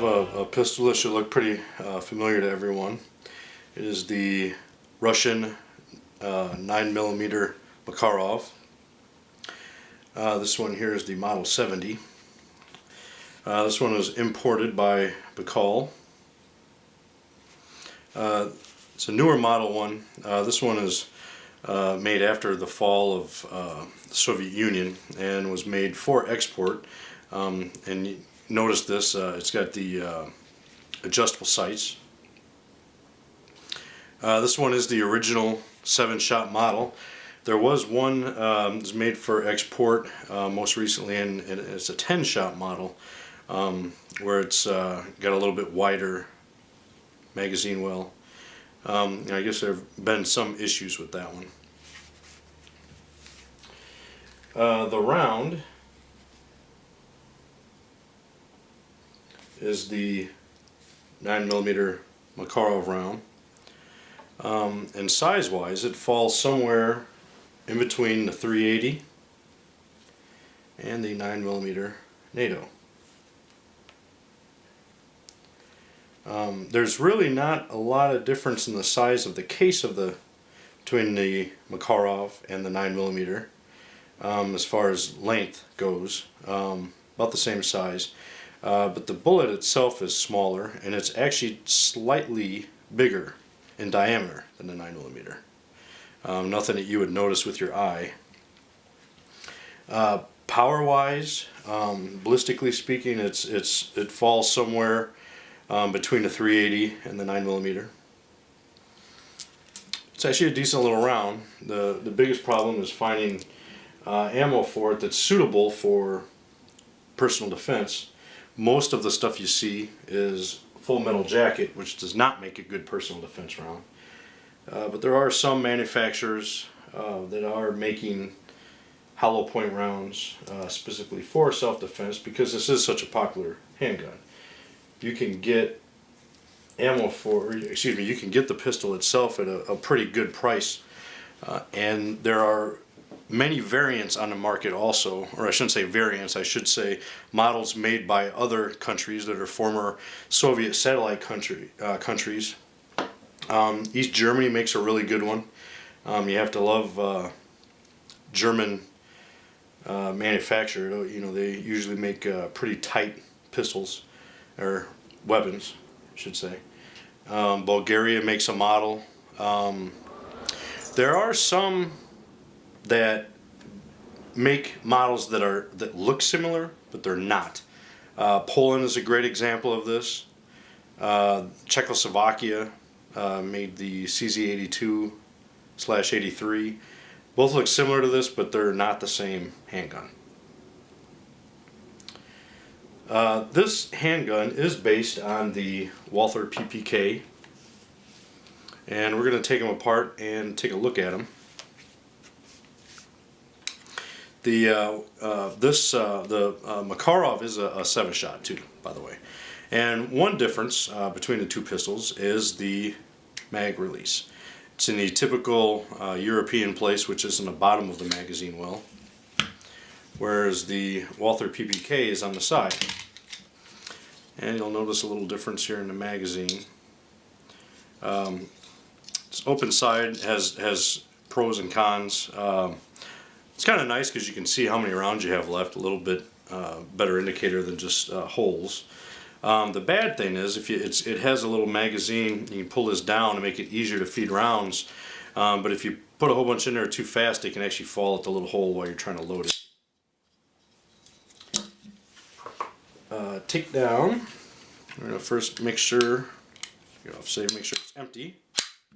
a pistol that should look pretty familiar to everyone. It is the Russian 9mm Makarov. This one here is the Model 70. This one was imported by Baikal. It's a newer model one. This one is made after the fall of the Soviet Union and was made for export. And you notice this, it's got the adjustable sights. This one is the original 7-shot model. There was one that was made for export most recently, and it's a 10-shot model where it's got a little bit wider magazine well. I guess there have been some issues with that one. The round is the 9mm Makarov round, and size-wise it falls somewhere in between the .380 and the 9mm NATO. There's really not a lot of difference in the size of the case of between the Makarov and the 9mm as far as length goes, about the same size. But the bullet itself is smaller, and it's actually slightly bigger in diameter than the 9mm. Nothing that you would notice with your eye. Power-wise, ballistically speaking, it falls somewhere between the .380 and the 9mm. It's actually a decent little round. The biggest problem is finding ammo for it that's suitable for personal defense. Most of the stuff you see is full metal jacket, which does not make a good personal defense round. But there are some manufacturers that are making hollow point rounds specifically for self-defense, because this is such a popular handgun. You can get ammo you can get the pistol itself at a pretty good price, and there are many variants on the market also, or I shouldn't say variants, I should say models made by other countries that are former Soviet satellite countries. East Germany makes a really good one. You have to love German manufacturer. You know, they usually make pretty tight pistols, or weapons, I should say. Bulgaria makes a model. There are some that make models that look similar, but they're not. Poland is a great example of this. Czechoslovakia made the CZ82/83. Both look similar to this, but they're not the same handgun. This handgun is based on the Walther PPK, and we're going to take them apart and take a look at them. The Makarov is a 7-shot too, by the way. And one difference between the two pistols is the mag release. It's in the typical European place, which is in the bottom of the magazine well, whereas the Walther PPK is on the side. And you'll notice a little difference here in the magazine. This open side has pros and cons. It's kind of nice because you can see how many rounds you have left, a little bit better indicator than just holes. The bad thing is it has a little magazine. You can pull this down to make it easier to feed rounds, but if you put a whole bunch in there too fast, it can actually fall at the little hole while you're trying to load it. Take down. We're going to first make sure, make sure it's empty.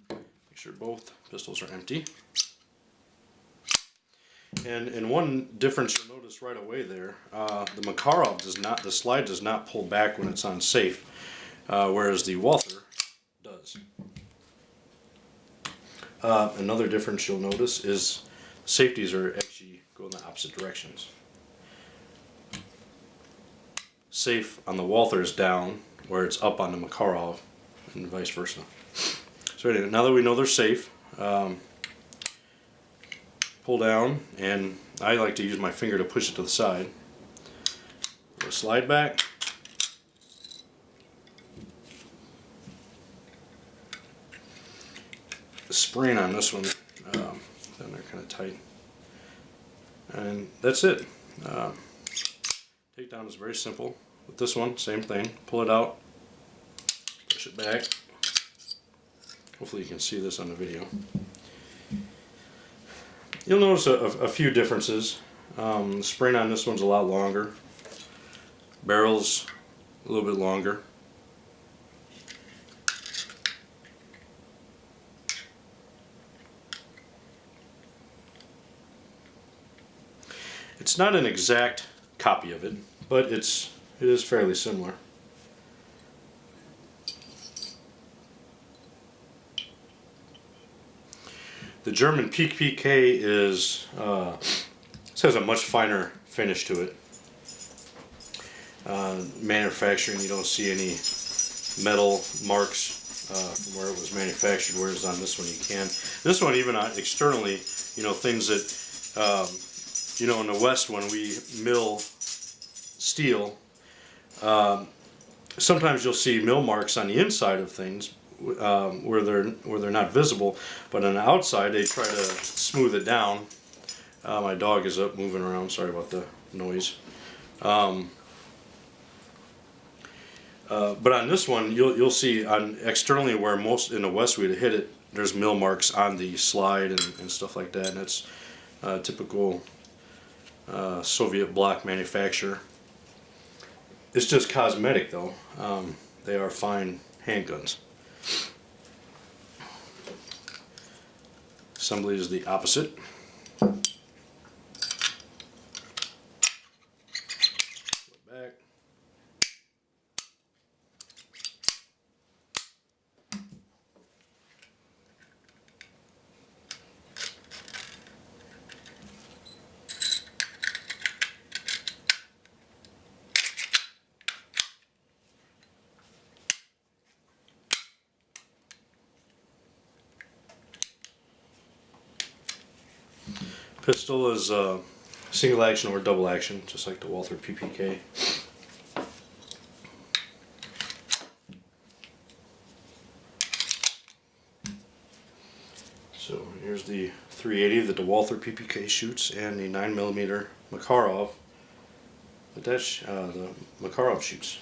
Make sure both pistols are empty. And one difference you'll notice right away there, the Makarov the slide does not pull back when it's on safe, whereas the Walther does. Another difference you'll notice is safeties actually go in the opposite directions. Safe on the Walther is down, where it's up on the Makarov, and vice versa. So anyway, now that we know they're safe, pull down, and I like to use my finger to push it to the side. Slide back, spring on this one, then they're kind of tight. And that's it. Takedown is very simple. With this one, same thing. Pull it out, push it back. Hopefully you can see this on the video. You'll notice a few differences. The spring on this one's a lot longer. Barrel's a little bit longer. It's not an exact copy of it, but it is fairly similar. The German PPK has a much finer finish to it. Manufacturing, you don't see any metal marks from where it was manufactured, whereas on this one you can. This one, even externally, you know, things that, you know, in the West when we mill steel, sometimes you'll see mill marks on the inside of things where they're not visible, but on the outside they try to smooth it down. My dog is up moving around. Sorry about the noise. But on this one, you'll see on externally where most in the West we'd hit it, there's mill marks on the slide and stuff like that, and it's typical Soviet bloc manufacture. It's just cosmetic though. They are fine handguns. Assembly is the opposite. Back. Pistol is single action or double action, just like the Walther PPK. So here's the 380 that the Walther PPK shoots, and the 9mm Makarov that the Makarov shoots.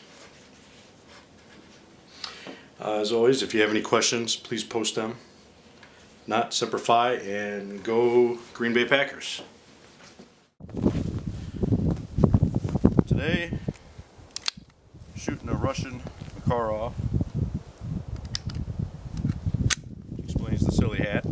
As always, if you have any questions, please post them. Not, Semper Fi, and go Green Bay Packers. Today, shooting a Russian Makarov. Explains the silly hat.